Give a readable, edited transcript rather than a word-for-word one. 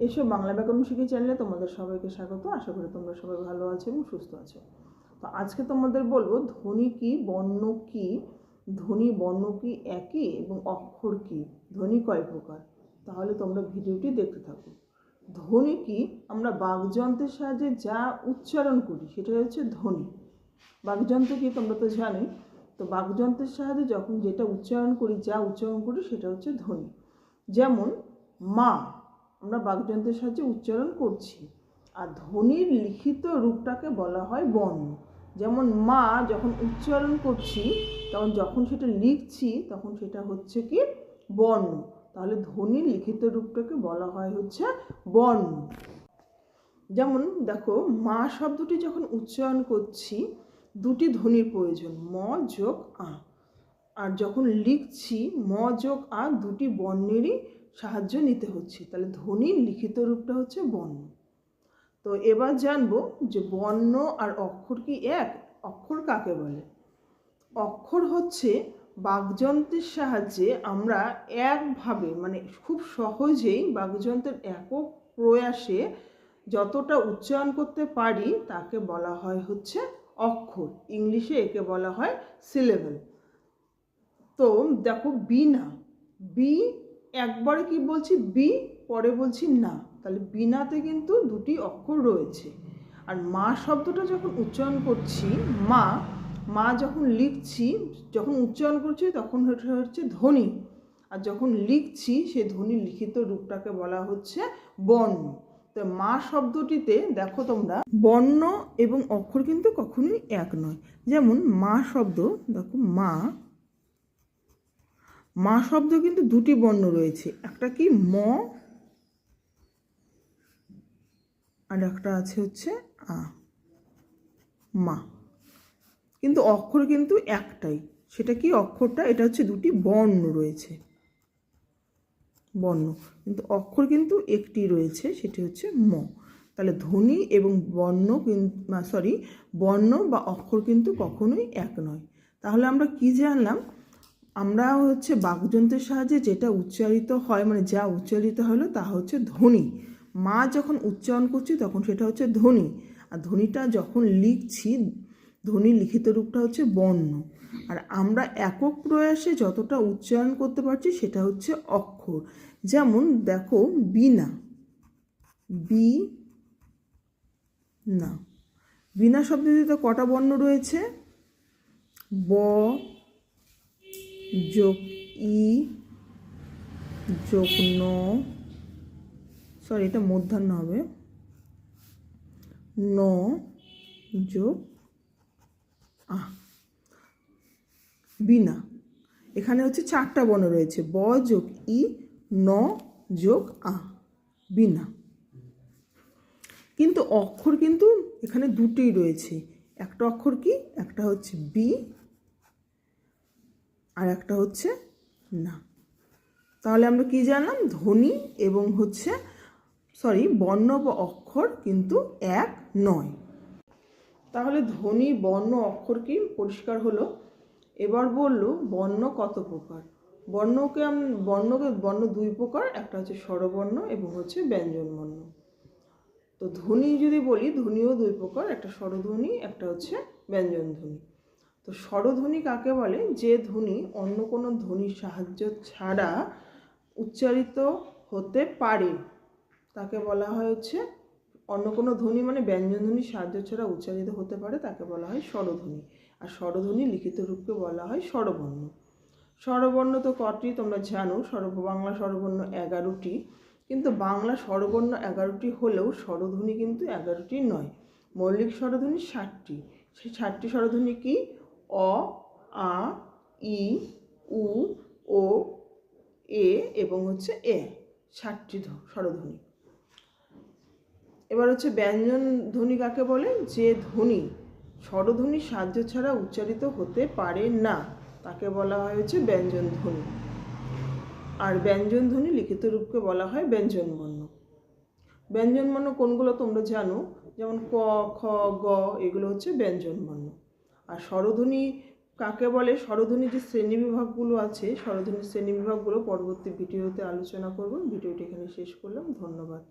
এসব বাংলা ব্যাকরণ শিখি চ্যানেলে তোমাদের সবাইকে স্বাগত। আশা করি তোমরা সবাই ভালো আছো এবং সুস্থ আছো। তো আজকে তোমাদের বলবো ধ্বনি কি, বর্ণ কি, ধ্বনি বর্ণ কি একই এবং অক্ষর কি, ধ্বনি কয় প্রকার। তাহলে তোমরা ভিডিওটি দেখতে থাকো। ধ্বনি কি, আমরা বাকযন্ত্রের সাহায্যে যা উচ্চারণ করি সেটা হচ্ছে ধ্বনি। বাকযন্ত্র কি তোমরা তো জানোই। তো বাকযন্ত্রের সাহায্যে যখন যেটা উচ্চারণ করি, যা উচ্চারণ করি সেটা হচ্ছে ধ্বনি। যেমন মা, আমরা বাকযন্ত্রের সাহায্যে উচ্চারণ করছি, আর ধ্বনির লিখিত রূপটাকে বলা হয় বর্ণ। যেমন মা যখন উচ্চারণ করছি, তখন যখন সেটা লিখছি তখন সেটা হচ্ছে কি বর্ণ। তাহলে ধ্বনির লিখিত রূপটাকে বলা হয় হচ্ছে বর্ণ। যেমন দেখো, মা শব্দটি যখন উচ্চারণ করছি দুটি ধ্বনির প্রয়োজন, ম যোগ আ। আর যখন লিখছি ম যোগ আ দুটি বর্ণেরই সাহায্য নিতে হচ্ছে, তাহলে ধ্বনির লিখিত রূপটা হচ্ছে বর্ণ। তো এবার জানবো যে বর্ণ আর অক্ষর কি এক? অক্ষর কাকে বলে? অক্ষর হচ্ছে বাকযন্ত্রের সাহায্যে আমরা একভাবে, মানে খুব সহজেই বাকযন্ত্রের একক প্রয়াসে যতটা উচ্চারণ করতে পারি তাকে বলা হয় হচ্ছে অক্ষর। ইংলিশে একে বলা হয় সিলেবল। তো দেখো, বীণা, বি একবারে কি বলছি বি, পরে বলছি না, তাহলে বীণাতে কিন্তু দুটি অক্ষর রয়েছে। আর মা শব্দটা যখন উচ্চারণ করছি, মা, মা যখন লিখছি, যখন উচ্চারণ করছি তখন এটা হচ্ছে ধ্বনি, আর যখন লিখছি সেই ধ্বনির লিখিত রূপটাকে বলা হচ্ছে বর্ণ। তো মা শব্দটিতে দেখো তোমরা, বর্ণ এবং অক্ষর কিন্তু কখনোই এক নয়। যেমন মা শব্দ, দেখো মা, মা শব্দ কিন্তু দুটি বর্ণ রয়েছে, একটা কি ম, আর একটা আছে হচ্ছে আ, মা। কিন্তু অক্ষর কিন্তু একটাই, সেটা কি অক্ষরটা? এটা হচ্ছে দুটি বর্ণ রয়েছে, বর্ণ, কিন্তু অক্ষর কিন্তু একটি রয়েছে, সেটি হচ্ছে ম। তাহলে ধ্বনি এবং বর্ণ বর্ণ বা অক্ষর কিন্তু কখনোই এক নয়। তাহলে আমরা কি জানলাম? আমরা হচ্ছে বাকযন্ত্রের সাহায্যে যেটা উচ্চারিত হয়, মানে যা উচ্চারিত হলো তা হচ্ছে ধ্বনি। মা যখন উচ্চারণ করছি তখন সেটা হচ্ছে ধ্বনি, আর ধ্বনিটা যখন লিখছি ধ্বনির লিখিত রূপটা হচ্ছে বর্ণ। আর আমরা একক প্রয়াসে যতটা উচ্চারণ করতে পারছি সেটা হচ্ছে অক্ষর। যেমন দেখো, বীণা, বি না, বীণা শব্দটিতে কটা বর্ণ রয়েছে? ব যোগ ই যোগ ন, এটা মূর্ধন্য হবে, ন যোগ আ, বীণা। এখানে হচ্ছে চারটা বর্ণ রয়েছে, ব যোগ ই, ন যোগ আ, বীণা। কিন্তু অক্ষর কিন্তু এখানে দুটোই রয়েছে, একটা অক্ষর কি, একটা হচ্ছে বি আর একটা হচ্ছে না। তাহলে আমরা কি জানলাম? ধ্বনি এবং হচ্ছে বর্ণ বা অক্ষর কিন্তু এক নয়। তাহলে ধ্বনি, বর্ণ, অক্ষর কি পরিষ্কার হলো। এবার বলল বর্ণ কত প্রকার। বর্ণ দুই প্রকার, একটা হচ্ছে স্বরবর্ণ এবং হচ্ছে ব্যঞ্জনবর্ণ। তো ধ্বনি যদি বলি, ধ্বনিও দুই প্রকার, একটা স্বরধ্বনি, একটা হচ্ছে ব্যঞ্জনধ্বনি। তো স্বরধ্বনি কাকে বলে? যে ধ্বনি অন্য কোনো ধ্বনির সাহায্য ছাড়া উচ্চারিত হতে পারে তাকে বলা হয় হচ্ছে, অন্য কোনো ধ্বনি মানে ব্যঞ্জনধ্বনির সাহায্য ছাড়া উচ্চারিত হতে পারে তাকে বলা হয় স্বরধ্বনি। আর স্বরধ্বনি লিখিত রূপকে বলা হয় স্বরবর্ণ। স্বরবর্ণ তো কটি তোমরা জানো, বাংলা স্বরবর্ণ 11টি, কিন্তু বাংলা স্বরবর্ণ 11টি হলেও স্বরধ্বনি কিন্তু 11টি নয়। মৌলিক স্বরধ্বনি 60টি। সেই 60টি স্বরধ্বনি কি? অ, আ, ই, উ, ও, এ এবং হচ্ছে এ, 60টি স্বরধ্বনি। এবার হচ্ছে ব্যঞ্জন ধ্বনি কাকে বলে? যে ধ্বনি স্বরধ্বনির সাহায্য ছাড়া উচ্চারিত হতে পারে না তাকে বলা হয় হচ্ছে ব্যঞ্জন ধ্বনি। আর ব্যঞ্জন ধ্বনি লিখিত রূপকে বলা হয় ব্যঞ্জনবর্ণ। ব্যঞ্জনবর্ণ কোনগুলো তোমরা জানো, যেমন ক, খ, গ, এগুলো হচ্ছে ব্যঞ্জনবর্ণ। আর স্বরধ্বনি কাকে বলে? স্বরধ্বনির যে শ্রেণীবিভাগগুলো আছে, স্বরধ্বনির শ্রেণীবিভাগগুলো পরবর্তী ভিডিওতে আলোচনা করব। ভিডিওটি এখানে শেষ করলাম, ধন্যবাদ।